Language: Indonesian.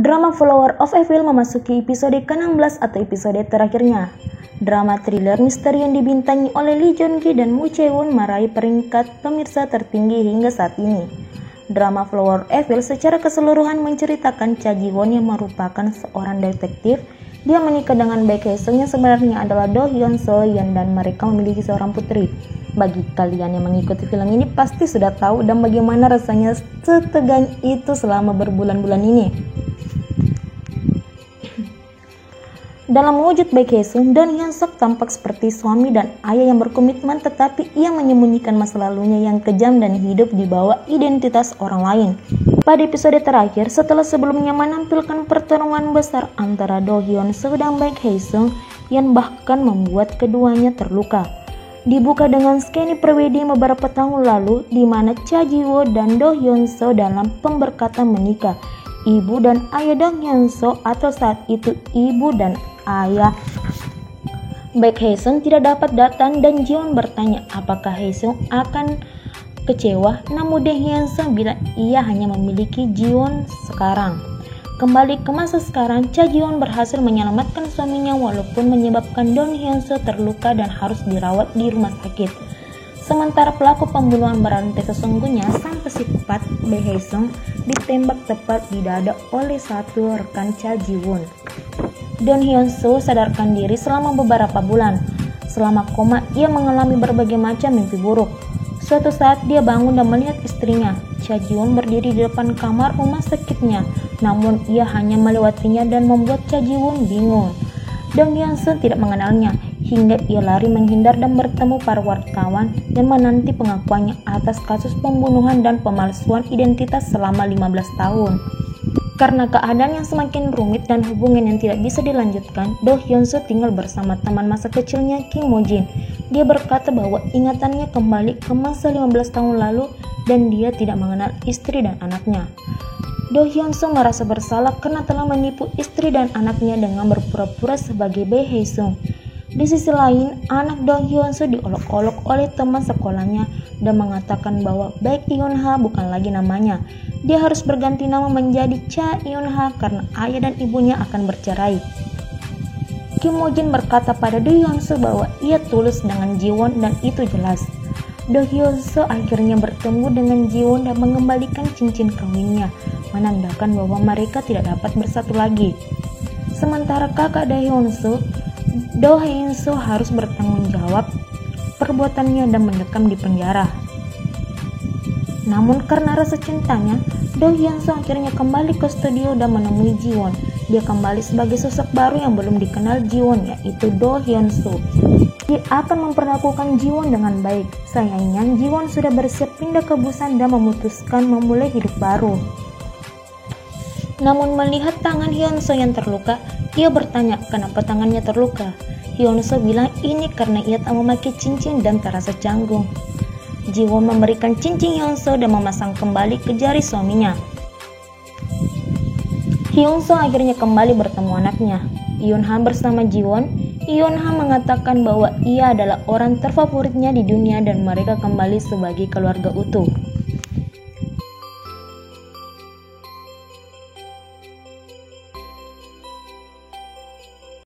Drama Flower of Evil memasuki episode ke-16 atau episode terakhirnya. Drama thriller misteri yang dibintangi oleh Lee Joon Gi dan Moo Chae Woon meraih peringkat pemirsa tertinggi hingga saat ini. Drama Flower of Evil secara keseluruhan menceritakan Cha Ji Won yang merupakan seorang detektif. Dia menikah dengan Baek Hae Sung yang sebenarnya adalah Do Hyun Soo dan mereka memiliki seorang putri. Bagi kalian yang mengikuti film ini pasti sudah tahu dan bagaimana rasanya setegang itu selama berbulan-bulan ini. Dalam wujud Baek Hae Sung, Do Hyun Soo tampak seperti suami dan ayah yang berkomitmen, tetapi ia menyembunyikan masa lalunya yang kejam dan hidup di bawah identitas orang lain. Pada episode terakhir, setelah sebelumnya menampilkan pertarungan besar antara Do Hyun Soo dan Baek Hae Sung yang bahkan membuat keduanya terluka, dibuka dengan skena prewedding beberapa tahun lalu di mana Cha Ji Won dan Do Hyun Soo dalam pemberkatan menikah. Ibu dan ayah Do Hyun Soo atau saat itu ibu dan ayah Baek Hae Sung tidak dapat datang dan Ji Won bertanya apakah Hae Sung akan kecewa, namun Do Hyun Soo bilang ia hanya memiliki Ji Won sekarang. Kembali ke masa sekarang, Cha Ji Won berhasil menyelamatkan suaminya walaupun menyebabkan Do Hyun Soo terluka dan harus dirawat di rumah sakit. Sementara pelaku pembunuhan berantai sesungguhnya sang psikopat Baek Hae Sung ditembak tepat di dada oleh satu rekan Cha Ji Won. Do Hyun Soo sadarkan diri selama beberapa bulan. Selama koma, ia mengalami berbagai macam mimpi buruk. Suatu saat dia bangun dan melihat istrinya, Cha Ji Won, berdiri di depan kamar rumah sakitnya. Namun ia hanya melewatinya dan membuat Cha Ji Won bingung. Do Hyun Soo tidak mengenalnya hingga ia lari menghindar dan bertemu para wartawan dan menanti pengakuannya atas kasus pembunuhan dan pemalsuan identitas selama 15 tahun. Karena keadaan yang semakin rumit dan hubungan yang tidak bisa dilanjutkan, Do Hyun Soo tinggal bersama teman masa kecilnya Kim Mo Jin. Dia berkata bahwa ingatannya kembali ke masa 15 tahun lalu dan dia tidak mengenal istri dan anaknya. Do Hyun Soo merasa bersalah karena telah menipu istri dan anaknya dengan berpura-pura sebagai Baek Hae Sung. Di sisi lain, anak Do Hyun Soo diolok-olok oleh teman sekolahnya dan mengatakan bahwa Baek Eun Ha bukan lagi namanya. Dia harus berganti nama menjadi Cha Eun Ha karena ayah dan ibunya akan bercerai. Kim Mo Jin berkata pada Do Hyun Soo bahwa ia tulus dengan Ji Won dan itu jelas. Do Hyun Soo akhirnya bertemu dengan Ji Won dan mengembalikan cincin kawinnya, menandakan bahwa mereka tidak dapat bersatu lagi. Sementara kakak Do Hyun Soo, Do Hyun Soo harus bertanggung jawab perbuatannya dan mendekam di penjara. Namun karena rasa cintanya, Do Hyun Soo akhirnya kembali ke studio dan menemui Ji Won. Dia kembali sebagai sosok baru yang belum dikenal Ji Won, yaitu Do Hyun Soo. Dia akan memperlakukan Ji Won dengan baik. Sayangnya Ji Won sudah bersiap pindah ke Busan dan memutuskan memulai hidup baru. Namun melihat tangan Hyun Soo yang terluka, ia bertanya kenapa tangannya terluka. Hyun Soo bilang ini karena ia tak memakai cincin dan terasa canggung. Ji Won memberikan cincin Hyun Soo dan memasang kembali ke jari suaminya. Hyun Soo akhirnya kembali bertemu anaknya, Eun Ha, bersama Ji Won. Eun Ha mengatakan bahwa ia adalah orang terfavoritnya di dunia dan mereka kembali sebagai keluarga utuh.